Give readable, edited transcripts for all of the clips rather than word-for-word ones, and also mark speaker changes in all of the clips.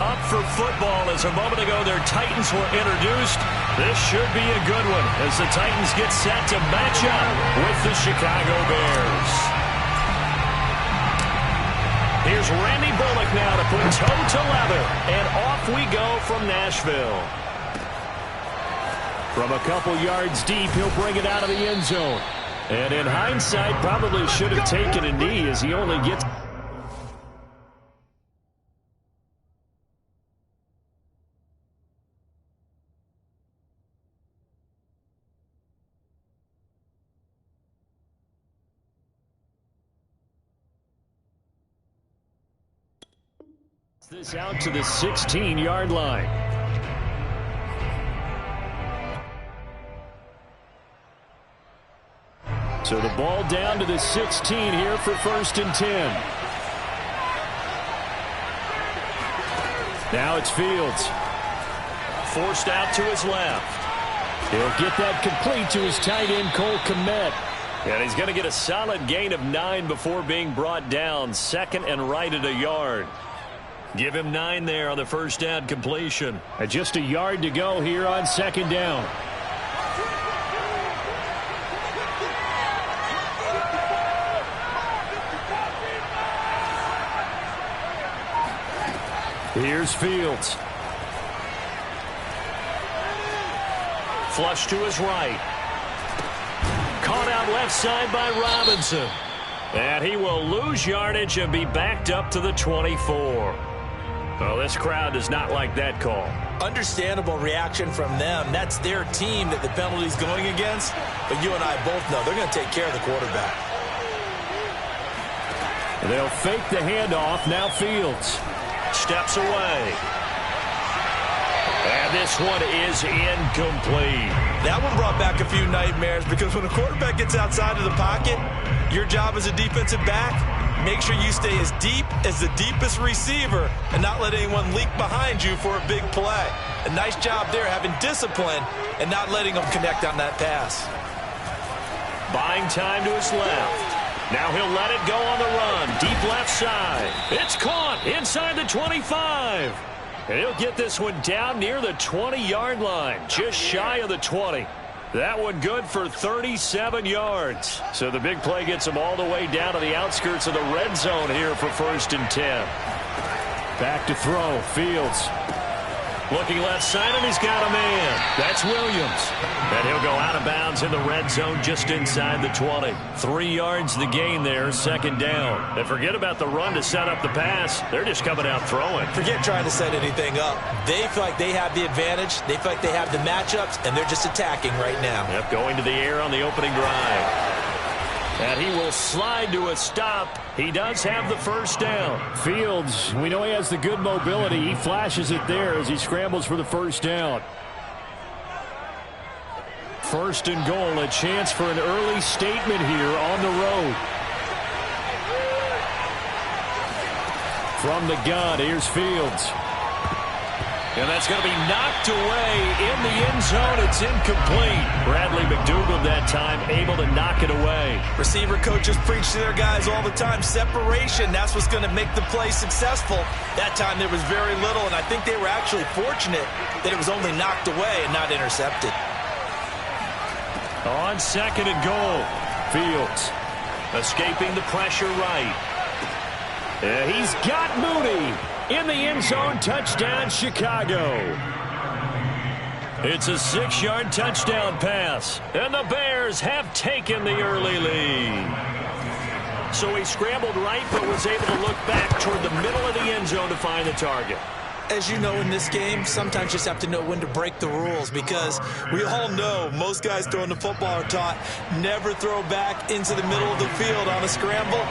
Speaker 1: up for football as a moment ago their Titans were introduced. This should be a good one as the Titans get set to match up with the Chicago Bears. Here's Randy Bullock now to put toe to leather, and off we go from Nashville. From a couple yards deep, he'll bring it out of the end zone. And in hindsight, probably should have taken a knee as he only gets... this out to the 16-yard line. So the ball down to the 16 here for 1st and 10. Now it's Fields. Forced out to his left. He'll get that complete to his tight end, Cole Kmet. And he's going to get a solid gain of 9 before being brought down. Second and right at a yard. Give him 9 there on the first down completion. And just a yard to go here on 2nd down. Here's Fields. Flush to his right. Caught out left side by Robinson. And he will lose yardage and be backed up to the 24. Well, this crowd does not like that call.
Speaker 2: Understandable reaction from them. That's their team that the penalty's going against. But you and I both know they're going to take care of the quarterback.
Speaker 1: They'll fake the handoff. Now Fields steps away. And this one is incomplete.
Speaker 2: That one brought back a few nightmares because when a quarterback gets outside of the pocket, your job as a defensive back, make sure you stay as deep as the deepest receiver and not let anyone leak behind you for a big play. A nice job there having discipline and not letting them connect on that pass.
Speaker 1: Buying time to his left. Now he'll let it go on the run. Deep left side. It's caught inside the 25. And he'll get this one down near the 20-yard line. Just shy of the 20. That one good for 37 yards. So the big play gets him all the way down to the outskirts of the red zone here for 1st and 10. Back to throw. Fields. Looking left side, and he's got a man. That's Williams. And he'll go out of bounds in the red zone just inside the 20. 3 yards the gain there, 2nd down. And forget about the run to set up the pass. They're just coming out throwing.
Speaker 2: Forget trying to set anything up. They feel like they have the advantage. They feel like they have the matchups, and they're just attacking right now.
Speaker 1: Yep, going to the air on the opening drive. And he will slide to a stop. He does have the first down. Fields, we know he has the good mobility. He flashes it there as he scrambles for the first down. 1st and goal, a chance for an early statement here on the road. From the gun, here's Fields. And that's going to be knocked away in the end zone. It's incomplete. Bradley McDougald that time able to knock it away.
Speaker 2: Receiver coaches preach to their guys all the time. Separation, that's what's going to make the play successful. That time there was very little, and I think they were actually fortunate that it was only knocked away and not intercepted.
Speaker 1: On 2nd and goal, Fields escaping the pressure right. He's got Mooney. In the end zone, touchdown, Chicago. It's a 6-yard touchdown pass, and the Bears have taken the early lead. So he scrambled right, but was able to look back toward the middle of the end zone to find the target.
Speaker 2: As you know, in this game, sometimes you just have to know when to break the rules because we all know most guys throwing the football are taught never throw back into the middle of the field on a scramble.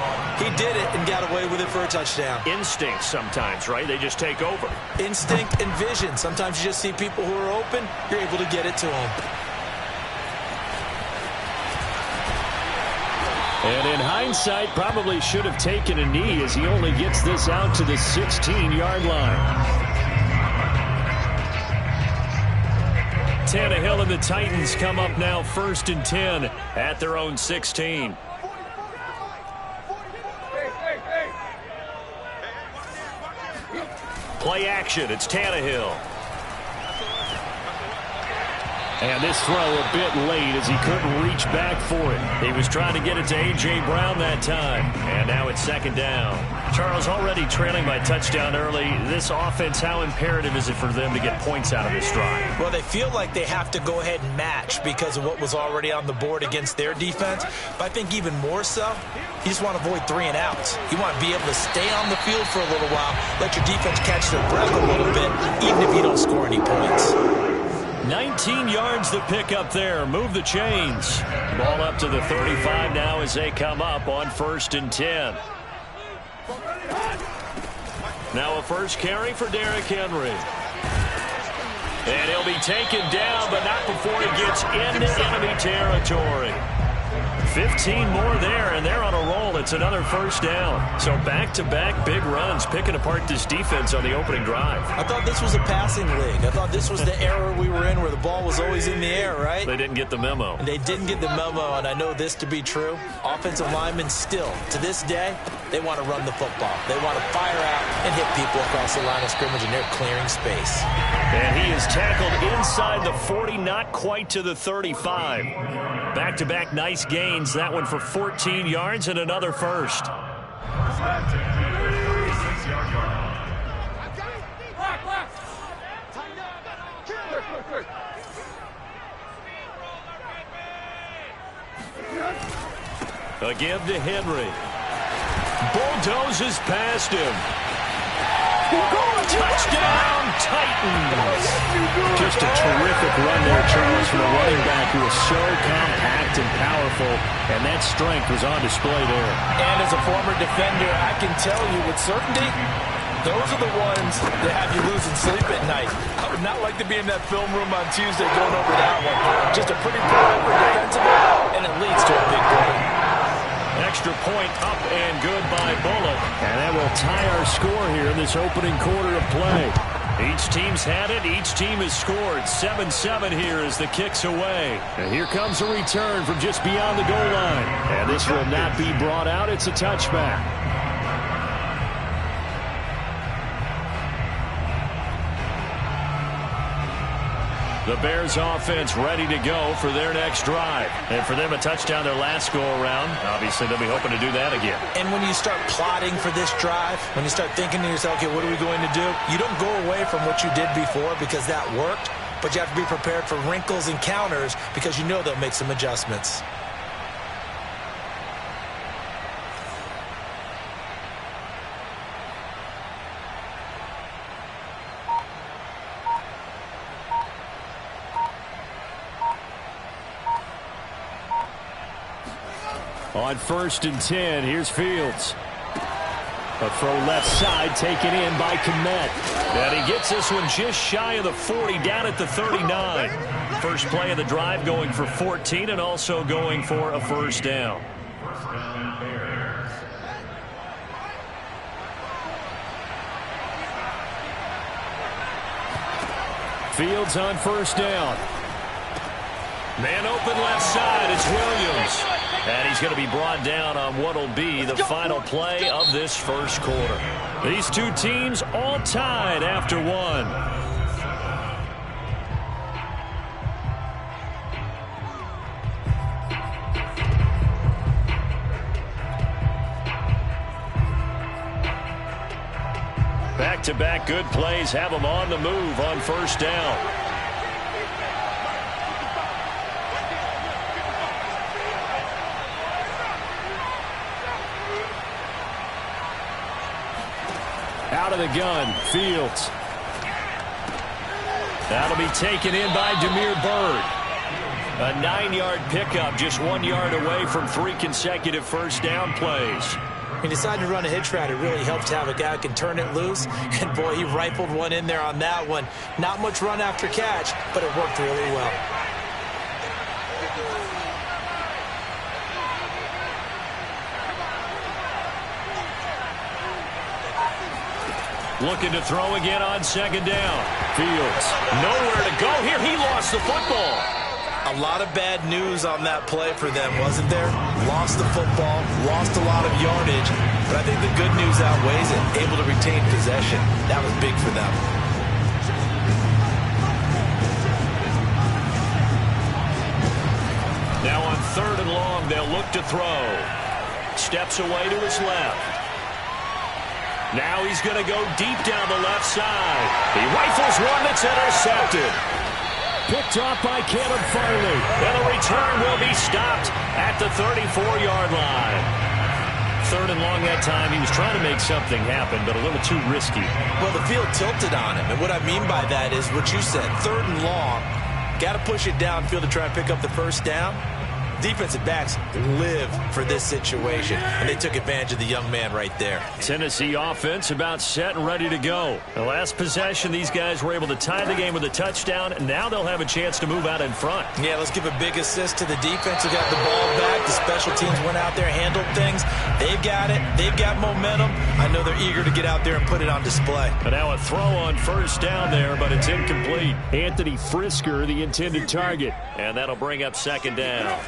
Speaker 2: He did it and got away with it for a touchdown.
Speaker 1: Instinct sometimes, right? They just take over.
Speaker 2: Instinct and vision. Sometimes you just see people who are open, you're able to get it to them.
Speaker 1: And in hindsight, probably should have taken a knee as he only gets this out to the 16-yard line. Tannehill and the Titans come up now 1st and 10 at their own 16. Play action. It's Tannehill.
Speaker 3: And this throw a bit late as he couldn't reach back for it.
Speaker 1: He was trying to get it to A.J. Brown that time. And now it's second down. Charles, already trailing by touchdown early. This offense, how imperative is it for them to get points out of this drive?
Speaker 2: Well, they feel like they have to go ahead and match because of what was already on the board against their defense. But I think even more so, you just want to avoid 3 and outs. You want to be able to stay on the field for a little while, let your defense catch their breath a little bit, even if you don't score any points.
Speaker 1: 19 yards to pick up there. Move the chains. Ball up to the 35 now as they come up on 1st and 10. Now a first carry for Derrick Henry. And he'll be taken down, but not before he gets into enemy territory. 15 more there, and they're on a roll. It's another first down. So back-to-back big runs, picking apart this defense on the opening drive.
Speaker 2: I thought this was a passing league. I thought this was the era we were in where the ball was always in the air, right?
Speaker 1: They didn't get the memo.
Speaker 2: And they didn't get the memo, and I know this to be true. Offensive linemen still, to this day, they want to run the football. They want to fire out and hit people across the line of scrimmage, and they're clearing space.
Speaker 1: And he is tackled inside the 40, not quite to the 35. Back-to-back nice gains. That one for 14 yards and another first. A give to Henry. Bulldozes past him. Touchdown, Titans.
Speaker 3: Just a terrific run there, Charles, from a running back who was so compact and powerful, and that strength was on display there.
Speaker 2: And as a former defender, I can tell you with certainty, those are the ones that have you losing sleep at night. I would not like to be in that film room on Tuesday going over that one. Just a pretty poor effort defensively, and it leads to a big play.
Speaker 1: Extra point up and good by Bullock. And that will tie our score here in this opening quarter of play. Each team's had it. Each team has scored. 7-7 here as the kick's away. And here comes a return from just beyond the goal line. And this will not be brought out. It's a touchback. The Bears offense ready to go for their next drive. And for them, a touchdown their last go-around. Obviously, they'll be hoping to do that again.
Speaker 2: And when you start plotting for this drive, when you start thinking to yourself, okay, what are we going to do? You don't go away from what you did before because that worked, but you have to be prepared for wrinkles and counters because you know they'll make some adjustments.
Speaker 1: On 1st and 10, here's Fields. A throw left side taken in by Kmet. And he gets this one just shy of the 40, down at the 39. First play of the drive going for 14 and also going for a first down. Fields on first down. Man open left side, it's Williams. And he's going to be brought down on what will be the final play of this first quarter. These two teams all tied after one. Back-to-back good plays have them on the move on first down. Out of the gun, Fields. That'll be taken in by Damiere Byrd. A 9-yard pickup, just 1 yard away from 3 consecutive first down plays.
Speaker 2: He decided to run a hitch route. It really helped to have a guy who can turn it loose. And, boy, he rifled one in there on that one. Not much run after catch, but it worked really well.
Speaker 1: Looking to throw again on second down. Fields nowhere to go here. He lost the football.
Speaker 2: A A lot of bad news on that play for them, wasn't there? Lost the football, lost a lot of yardage, but I think the good news outweighs it. Able to retain possession. That was big for them.
Speaker 1: Now on 3rd and long, they'll look to throw. Steps away to his left. Now he's going to go deep down the left side. He rifles one that's intercepted. Picked off by Caleb Farley. And the return will be stopped at the 34-yard line. 3rd and long that time. He was trying to make something happen, but a little too risky.
Speaker 2: Well, the field tilted on him, and what I mean by that is what you said. 3rd and long, got to push it downfield to try and pick up the first down. Defensive backs live for this situation, and they took advantage of the young man right there.
Speaker 1: Tennessee offense about set and ready to go. The last possession, these guys were able to tie the game with a touchdown, and now they'll have a chance to move out in front.
Speaker 2: Yeah, let's give a big assist to the defense who got the ball back. The special teams went out there, handled things. They've got it. They've got momentum. I know they're eager to get out there and put it on display.
Speaker 1: And now a throw on 1st down there, but it's incomplete. Anthony Frisker, the intended target, and that'll bring up 2nd down.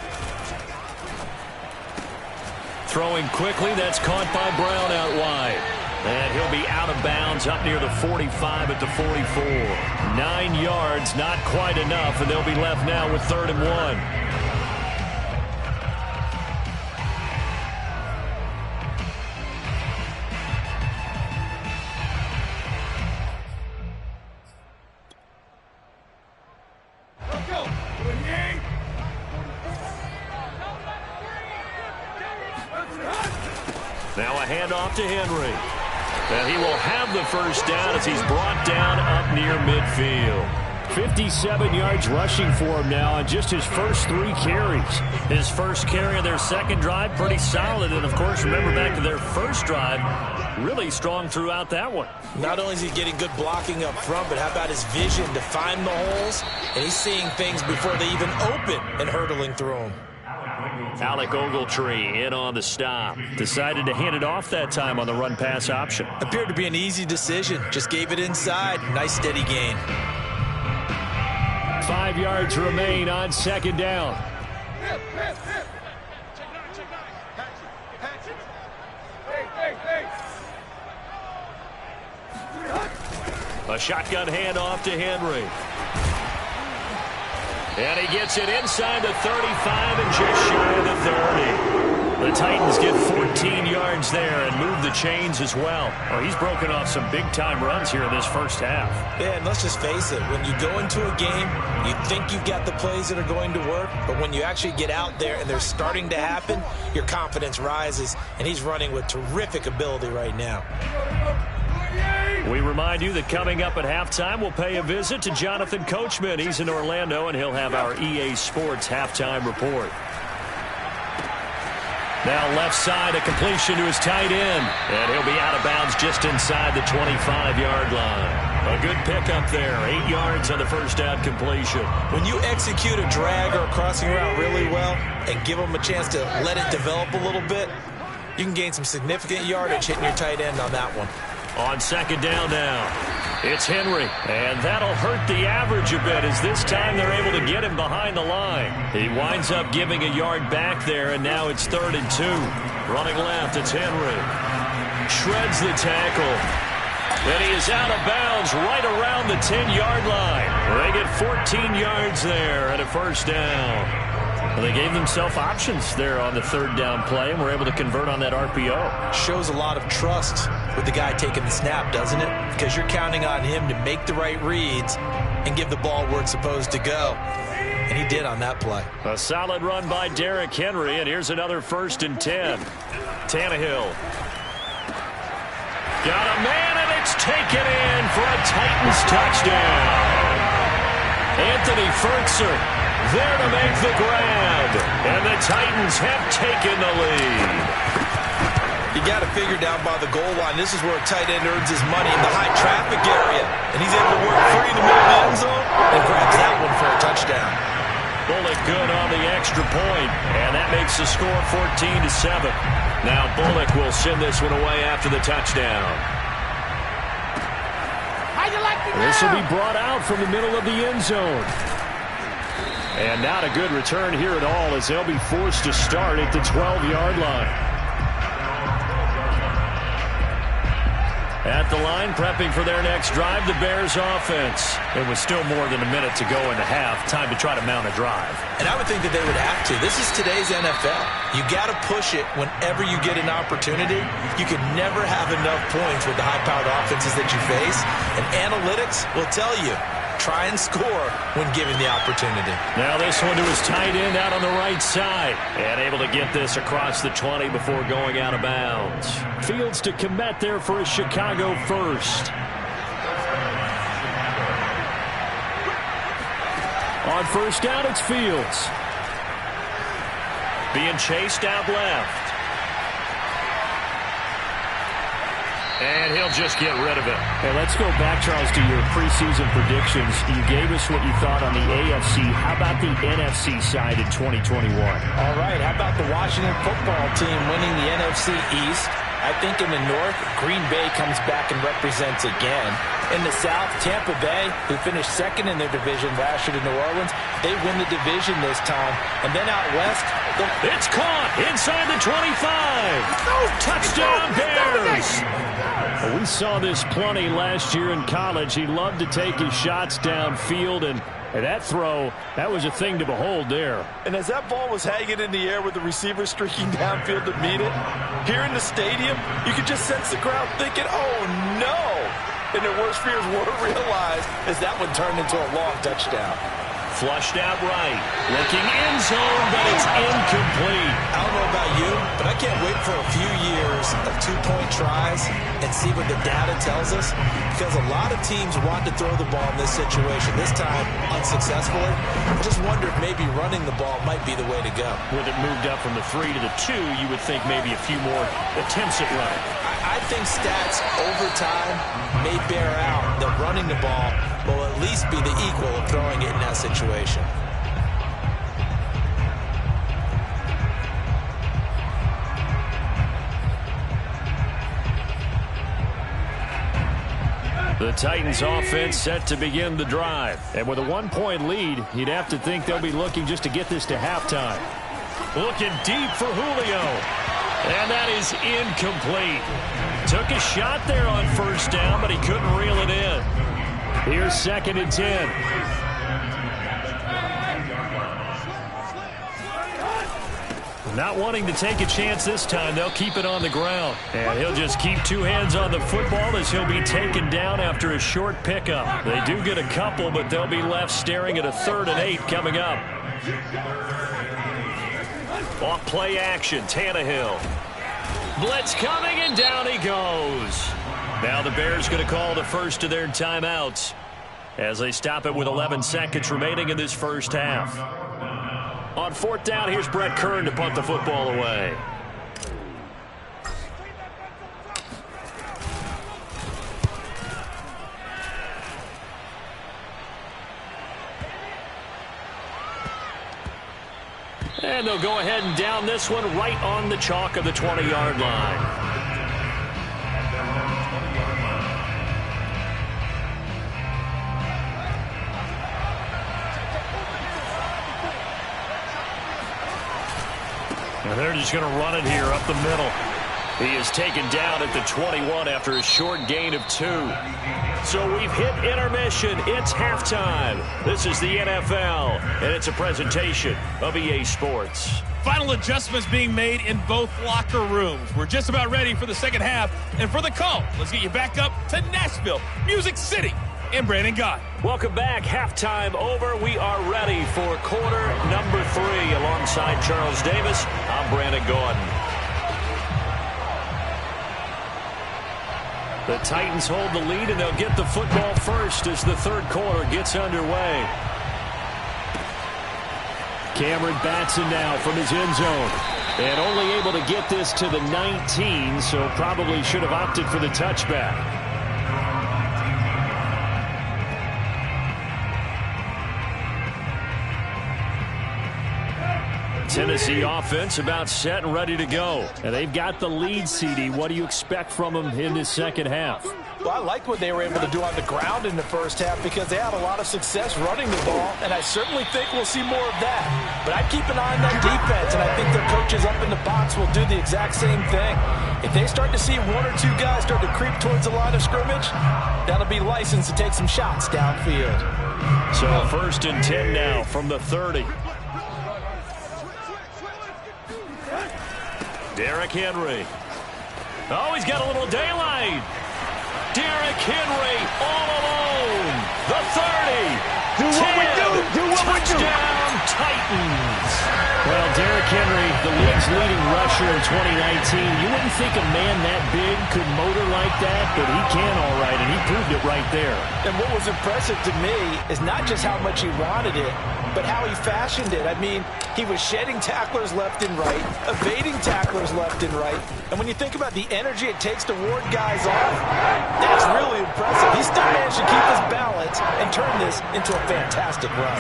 Speaker 1: Throwing quickly, that's caught by Brown out wide. And he'll be out of bounds up near the 45 at the 44. 9 yards, not quite enough, and they'll be left now with 3rd and 1. Now a handoff to Henry. And he will have the 1st down as he's brought down up near midfield. 57 yards rushing for him now on just his first 3 carries. His first carry of their 2nd drive, pretty solid. And, of course, remember back to their 1st drive, really strong throughout that one.
Speaker 2: Not only is he getting good blocking up front, but how about his vision to find the holes? And he's seeing things before they even open and hurdling through them.
Speaker 1: Alec Ogletree in on the stop. Decided to hand it off that time on the run-pass option.
Speaker 2: Appeared to be an easy decision. Just gave it inside. Nice steady gain.
Speaker 1: 5 yards remain on 2nd down. A shotgun handoff to Henry. And he gets it inside the 35 and just shy of the 30. The Titans get 14 yards there and move the chains as well. Oh, he's broken off some big-time runs here in this 1st half.
Speaker 2: Yeah, and let's just face it. When you go into a game, you think you've got the plays that are going to work, but when you actually get out there and they're starting to happen, your confidence rises, and he's running with terrific ability right now.
Speaker 1: We remind you that coming up at halftime, we'll pay a visit to Jonathan Coachman. He's in Orlando, and he'll have our EA Sports halftime report. Now left side, a completion to his tight end. And he'll be out of bounds just inside the 25-yard line. A good pickup there. 8 yards on the 1st down completion.
Speaker 2: When you execute a drag or a crossing route really well and give them a chance to let it develop a little bit, you can gain some significant yardage hitting your tight end on that one.
Speaker 1: On 2nd down now, it's Henry, and that'll hurt the average a bit as this time they're able to get him behind the line. He winds up giving a yard back there, and now it's 3rd and 2. Running left, it's Henry. Shreds the tackle, and he is out of bounds right around the 10-yard line. They get 14 yards there and a 1st down. Well, they gave themselves options there on the 3rd down play and were able to convert on that RPO.
Speaker 2: Shows a lot of trust with the guy taking the snap, doesn't it? Because you're counting on him to make the right reads and give the ball where it's supposed to go. And he did on that play.
Speaker 1: A solid run by Derrick Henry, and here's another 1st and 10. Tannehill. Got a man, and it's taken in for a Titans touchdown. Anthony Fertzer there to make the grab, and the Titans have taken the lead.
Speaker 2: You got to figure down by the goal line, this is where a tight end earns his money in the high traffic area, and he's able to work free in the middle of the end zone and grabs that one for a touchdown.
Speaker 1: Bullock good on the extra point, and that makes the score 14-7. Now Bullock will send this one away after the touchdown. This will be brought out from the middle of the end zone.
Speaker 3: And not a good return here at all as they'll be forced to start at the 12-yard line. At the line, prepping for their next drive, the Bears offense. It was still more than a minute to go in the half. Time to try to mount a drive.
Speaker 2: And I would think that they would have to. This is today's NFL. You got to push it whenever you get an opportunity. You can never have enough points with the high-powered offenses that you face. And analytics will tell you, try and score when given the opportunity.
Speaker 3: Now this one to his tight end out on the right side. And able to get this across the 20 before going out of bounds. Fields to commit there for a Chicago first. On first down, it's Fields. Being chased out left. And he'll just get rid of it. Hey, let's go back, Charles, to your preseason predictions. You gave us what you thought on the AFC. How about the NFC side in 2021?
Speaker 4: All right, how about the Washington football team winning the NFC East? I think in the North, Green Bay comes back and represents again. In the South, Tampa Bay, who finished second in their division last year to New Orleans, they win the division this time. And then out West,
Speaker 3: it's caught inside the 25. Touchdown, Bears. Well, we saw this plenty last year in college. He loved to take his shots downfield, and that throw, that was a thing to behold there.
Speaker 2: And as that ball was hanging in the air with the receiver streaking downfield to meet it, here in the stadium, you could just sense the crowd thinking, oh, no. And their worst fears were realized as that one turned into a long touchdown.
Speaker 3: Flushed out right. Looking end zone, but it's incomplete.
Speaker 2: I don't know about you, but I can't wait for a few years of two-point tries and see what the data tells us. Because a lot of teams want to throw the ball in this situation, this time unsuccessfully. I just wonder if maybe running the ball might be the way to go.
Speaker 3: With it moved up from the 3 to the 2, you would think maybe a few more attempts at running.
Speaker 2: I think stats over time may bear out that running the ball will at least be the equal of throwing it in that situation.
Speaker 3: The Titans offense set to begin the drive. And with a 1-point lead, you'd have to think they'll be looking just to get this to halftime. Looking deep for Julio. And that is incomplete. Took a shot there on first down, but he couldn't reel it in. Here's 2nd and 10. Not wanting to take a chance this time, they'll keep it on the ground. And he'll just keep 2 hands on the football as he'll be taken down after a short pickup. They do get a couple, but they'll be left staring at a 3rd and 8 coming up. Off play action, Tannehill. Blitz coming, and down he goes. Now the Bears going to call the first of their timeouts as they stop it with 11 seconds remaining in this first half. On 4th down, here's Brett Kern to punt the football away. And they'll go ahead and down this one right on the chalk of the 20-yard line. And they're just going to run it here up the middle. He is taken down at the 21 after a short gain of 2. So we've hit intermission. It's halftime. This is the NFL, and it's a presentation of EA Sports.
Speaker 5: Final adjustments being made in both locker rooms. We're just about ready for the second half. And for the call, let's get you back up to Nashville, Music City, and Brandon Gaudin.
Speaker 3: Welcome back. Halftime over. We are ready for quarter number 3. Alongside Charles Davis, I'm Brandon Gaudin. The Titans hold the lead, and they'll get the football first as the 3rd quarter gets underway. Cameron Batson now from his end zone. And only able to get this to the 19, so probably should have opted for the touchback. Tennessee offense about set and ready to go. And they've got the lead, CD. What do you expect from them in this second half?
Speaker 4: Well, I liked what they were able to do on the ground in the first half because they had a lot of success running the ball, and I certainly think we'll see more of that. But I'd keep an eye on that defense, and I think their coaches up in the box will do the exact same thing. If they start to see one or two guys start to creep towards the line of scrimmage, that'll be license to take some shots downfield.
Speaker 3: So 1st and 10 now from the 30. Derrick Henry. Oh, he's got a little daylight. Derrick Henry all alone. The 30.
Speaker 6: Do what we do. Do what we do.
Speaker 3: Touchdown, Titans. Well, Derrick Henry, the league's leading rusher in 2019. You wouldn't think a man that big could motor like that, but he can all right, and he proved it right there.
Speaker 4: And what was impressive to me is not just how much he wanted it, but how he fashioned it. I mean, he was shedding tacklers left and right, evading tacklers left and right. And when you think about the energy it takes to ward guys off, that's really impressive. He still managed to keep his balance and turn this into a fantastic run.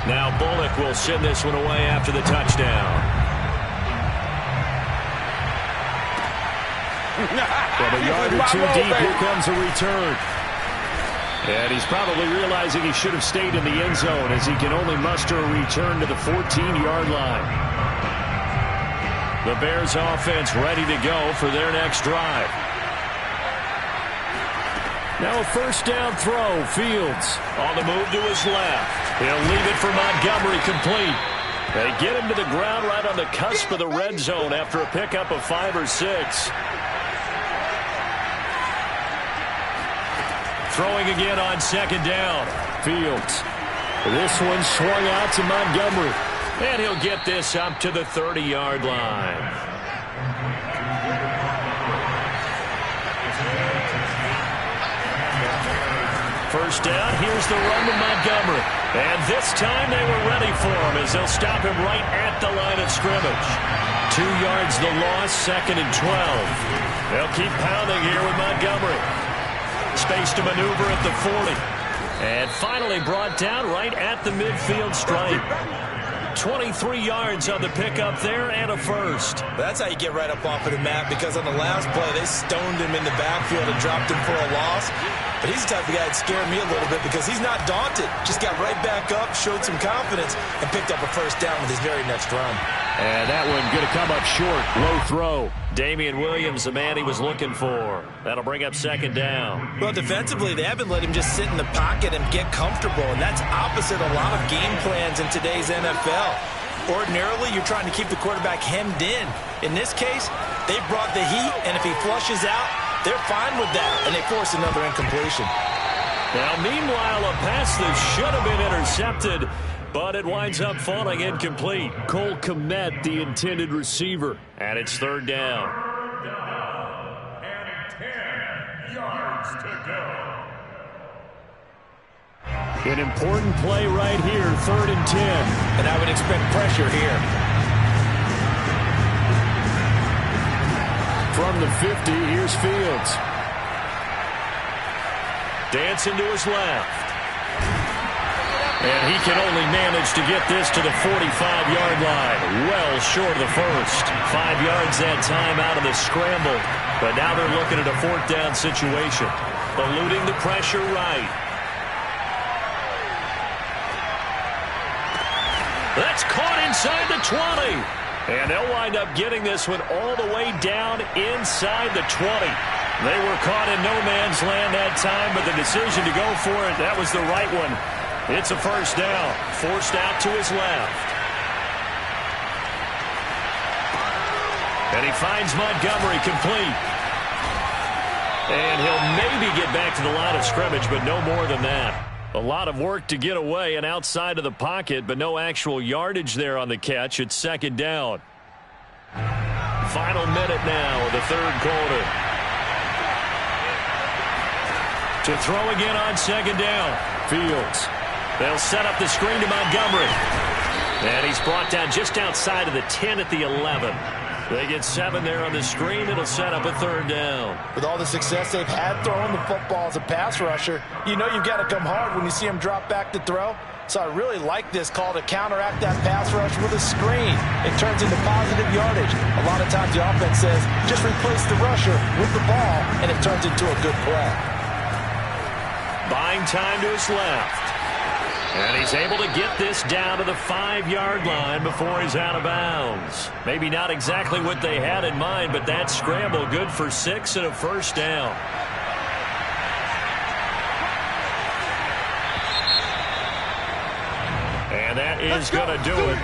Speaker 3: Now Bullock will send this one away after the touchdown. From a yard or two deep, here comes a return. And he's probably realizing he should have stayed in the end zone as he can only muster a return to the 14-yard line. The Bears offense ready to go for their next drive. Now a 1st down throw. Fields on the move to his left. He'll leave it for Montgomery complete. They get him to the ground right on the cusp of the red zone after a pickup of 5 or 6. Throwing again on 2nd down. Fields. This one swung out to Montgomery. And he'll get this up to the 30-yard line. First down, here's the run to Montgomery. And this time they were ready for him as they'll stop him right at the line of scrimmage. 2 yards the loss, 2nd and 12. They'll keep pounding here with Montgomery. Space to maneuver at the 40. And finally brought down right at the midfield stripe. 23 yards on the pickup there and a first.
Speaker 2: That's how you get right up off of the mat, because on the last play, they stoned him in the backfield and dropped him for a loss. But he's the type of guy that scared me a little bit because he's not daunted. Just got right back up, showed some confidence, and picked up a first down with his very next run.
Speaker 3: And that one going to come up short. Low throw. Damian Williams, the man he was looking for. That'll bring up 2nd down.
Speaker 2: Well, defensively, they haven't let him just sit in the pocket and get comfortable, and that's opposite a lot of game plans in today's NFL. Ordinarily, you're trying to keep the quarterback hemmed in. In this case, they brought the heat, and if he flushes out, they're fine with that, and they force another incompletion.
Speaker 3: Now, meanwhile, a pass that should have been intercepted, but it winds up falling incomplete. Cole Kmet, the intended receiver, and it's 3rd down.
Speaker 7: And 10 yards to go.
Speaker 3: An important play right here, 3rd and 10.
Speaker 4: And I would expect pressure here.
Speaker 3: From the 50, here's Fields. Dancing to his left. And he can only manage to get this to the 45-yard line. Well short of the first. 5 yards that time out of the scramble. But now they're looking at a 4th down situation. Eluding the pressure right. That's caught inside the 20. And they'll wind up getting this one all the way down inside the 20. They were caught in no man's land that time, but the decision to go for it, that was the right one. It's a first down, forced out to his left. And he finds Montgomery complete. And he'll maybe get back to the line of scrimmage, but no more than that. A lot of work to get away and outside of the pocket, but no actual yardage there on the catch. It's 2nd down. Final minute now of the 3rd quarter. To throw again on 2nd down. Fields. They'll set up the screen to Montgomery. And he's brought down just outside of the 10 at the 11. They get 7 there on the screen. It'll set up a 3rd down.
Speaker 4: With all the success they've had throwing the football as a pass rusher, you know you've got to come hard when you see him drop back to throw. So I really like this call to counteract that pass rush with a screen. It turns into positive yardage. A lot of times the offense says, just replace the rusher with the ball, and it turns into a good play.
Speaker 1: Buying time to his left. And he's able to get this down to the 5-yard line before he's out of bounds. Maybe not exactly what they had in mind, but that scramble good for 6 and a first down. And that is going to do it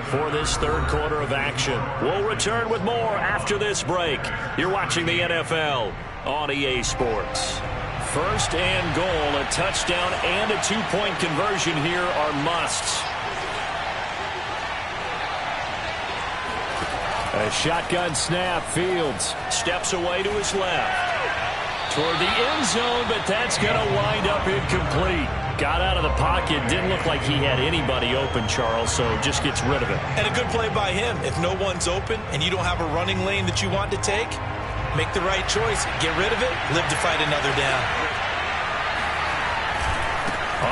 Speaker 1: for this third quarter of action. We'll return with more after this break. You're watching the NFL on EA Sports. First and goal, a touchdown and a 2-point conversion here are musts.
Speaker 3: A shotgun snap. Fields
Speaker 1: steps away to his left. Toward the end zone, but that's going to wind up incomplete. Got out of the pocket. Didn't look like he had anybody open, Charles, so just gets rid of it.
Speaker 2: And a good play by him. If no one's open and you don't have a running lane that you want to take, make the right choice. Get rid of it. Live to fight another down.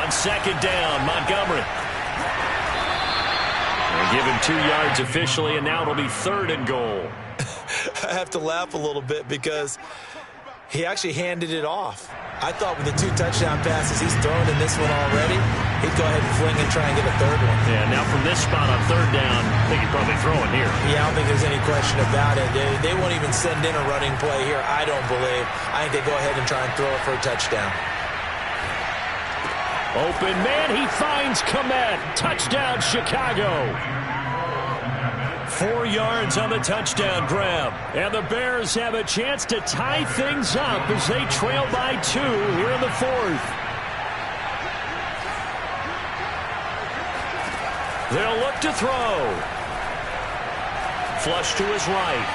Speaker 1: On second down, Montgomery. And give him 2 yards officially, and now it'll be third and goal.
Speaker 2: I have to laugh a little bit because he actually handed it off. I thought with the 2 touchdown passes he's thrown in this one already, he'd go ahead and fling and try and get a third one.
Speaker 1: Yeah, now from this spot on third down, I think he'd probably throw it here.
Speaker 4: Yeah, I don't think there's any question about it. They won't even send in a running play here, I don't believe. I think they go ahead and try and throw it for a touchdown.
Speaker 3: open man. He finds Kmet. Touchdown, Chicago.
Speaker 1: 4 yards on the touchdown grab. And the Bears have a chance to tie things up as they trail by 2 here in the fourth. They'll look to throw. Flush to his right.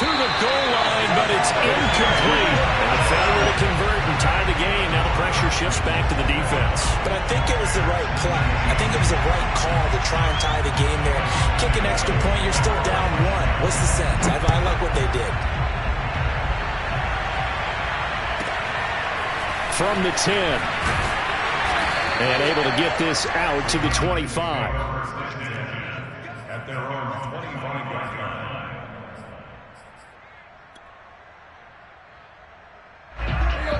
Speaker 1: To the goal line, but it's incomplete. And a failure to convert and tie the game. Now the pressure shifts back to the defense.
Speaker 4: But I think it was the right play. I think it was the right call to try and tie the game there. Kick an extra point, you're still down 1. What's the sense? I like what they did.
Speaker 3: From the 10. And able to get this out to the 25.
Speaker 7: At their own 25-yard line.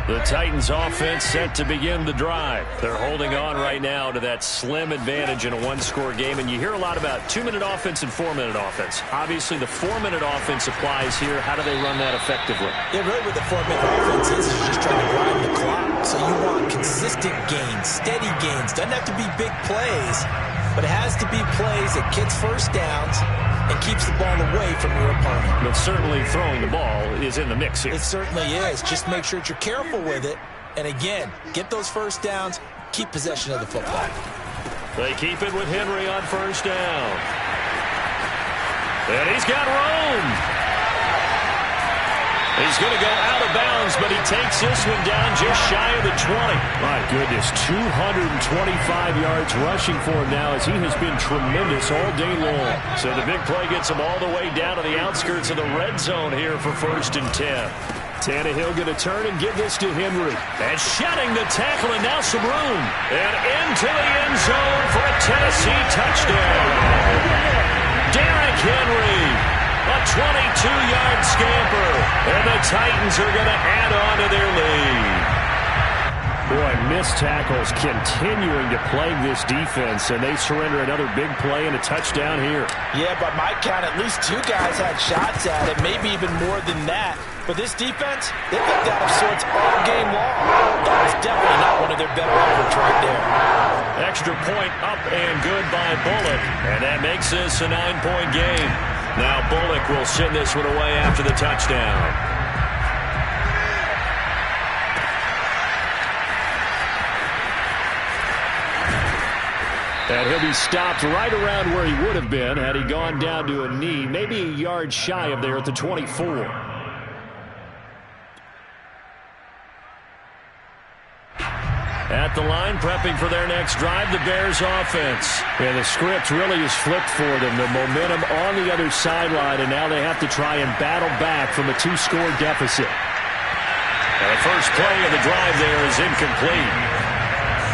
Speaker 1: The Titans offense set to begin the drive. They're holding on right now to that slim advantage in a one-score game. And you hear a lot about 2-minute offense and 4-minute offense. Obviously, the 4-minute offense applies here. How do they run that effectively?
Speaker 4: Yeah, really what the 4-minute offense is just trying to grind the clock. So you want consistent gains, steady gains. Doesn't have to be big plays, but it has to be plays that gets first downs and keeps the ball away from your opponent.
Speaker 1: But certainly throwing the ball is in the mix here.
Speaker 4: It certainly is. Just make sure that you're careful with it. And again, get those first downs, keep possession of the football.
Speaker 1: They keep it with Henry on first down. And he's got room. He's going to go out of bounds, but he takes this one down just shy of the 20.
Speaker 3: My goodness, 225 yards rushing for him now as he has been tremendous all day long.
Speaker 1: So the big play gets him all the way down to the outskirts of the red zone here for first and 10.
Speaker 3: Tannehill going to turn and give this to Henry.
Speaker 1: And shedding the tackle and now some room. And into the end zone for a Tennessee touchdown. Derrick Henry. A 22-yard scamper. And the Titans are going to add on to their lead.
Speaker 3: Boy, missed tackles continuing to plague this defense, and they surrender another big play and a touchdown here.
Speaker 4: Yeah, by my count, at least 2 guys had shots at it, maybe even more than that. But this defense, they looked out of sorts all game long. That was definitely not one of their better efforts right there.
Speaker 1: Extra point up and good by Bullock. And that makes this a 9-point game. Now Bullock will send this one away after the touchdown.
Speaker 3: And he'll be stopped right around where he would have been had he gone down to a knee, maybe a yard shy of there at the 24.
Speaker 1: At the line, prepping for their next drive, the Bears offense.
Speaker 3: And the script really is flipped for them. The momentum on the other sideline, and now they have to try and battle back from a 2-score deficit. And the first play of the drive there is incomplete.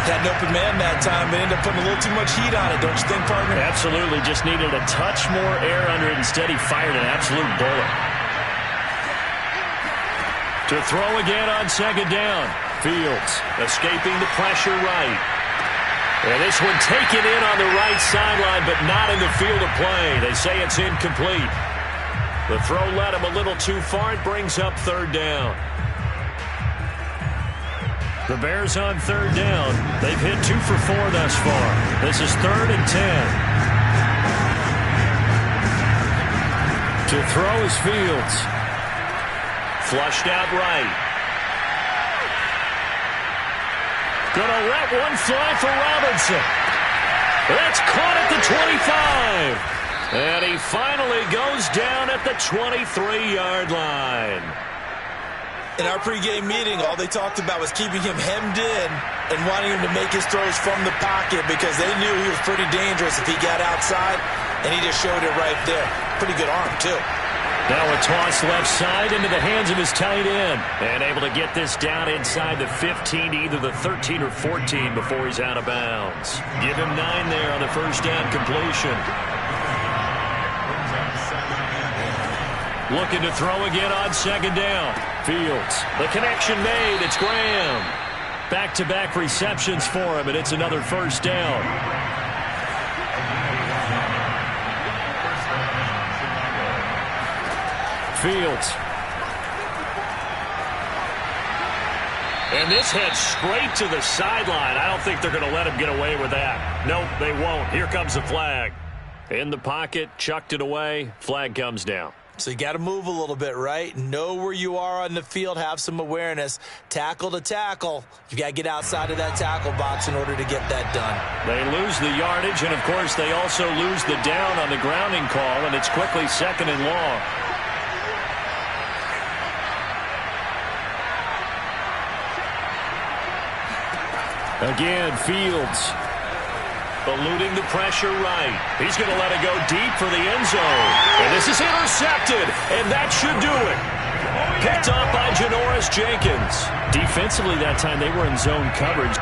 Speaker 2: Had an open man that time, but ended up putting a little too much heat on it, don't you think, partner?
Speaker 3: Absolutely. Just needed a touch more air under it. Instead, he fired an absolute bullet. To throw again on second down. Fields escaping the pressure right. And this one taken in on the right sideline, but not in the field of play. They say it's incomplete. The throw led him a little too far. It brings up third down. The Bears on third down. They've hit 2 for 4 thus far. This is 3rd and 10. To throw is Fields. Flushed out right. Gonna let one fly for Robinson. That's caught at the 25. And he finally goes down at the 23-yard line.
Speaker 2: In our pregame meeting, all they talked about was keeping him hemmed in and wanting him to make his throws from the pocket because they knew he was pretty dangerous if he got outside, and he just showed it right there. Pretty good arm, too.
Speaker 3: Now a toss left side into the hands of his tight end. And able to get this down inside the 15, either the 13 or 14 before he's out of bounds. Give him 9 there on the first down completion. Looking to throw again on second down. Fields. The connection made. It's Graham. Back-to-back receptions for him, and it's another first down. Fields. And this heads straight to the sideline. I don't think they're going to let him get away with that. Nope, they won't. Here comes the flag. In the pocket, chucked it away. Flag comes down.
Speaker 2: So you got to move a little bit, right? Know where you are on the field. Have some awareness. Tackle to tackle. You got to get outside of that tackle box in order to get that done.
Speaker 3: They lose the yardage, and, of course, they also lose the down on the grounding call, and it's quickly 2nd and long. Again, Fields. Eluding the pressure right. He's going to let it go deep for the end zone. And this is intercepted, and that should do it. Picked off by Janoris Jenkins. Defensively that time, they were in zone coverage.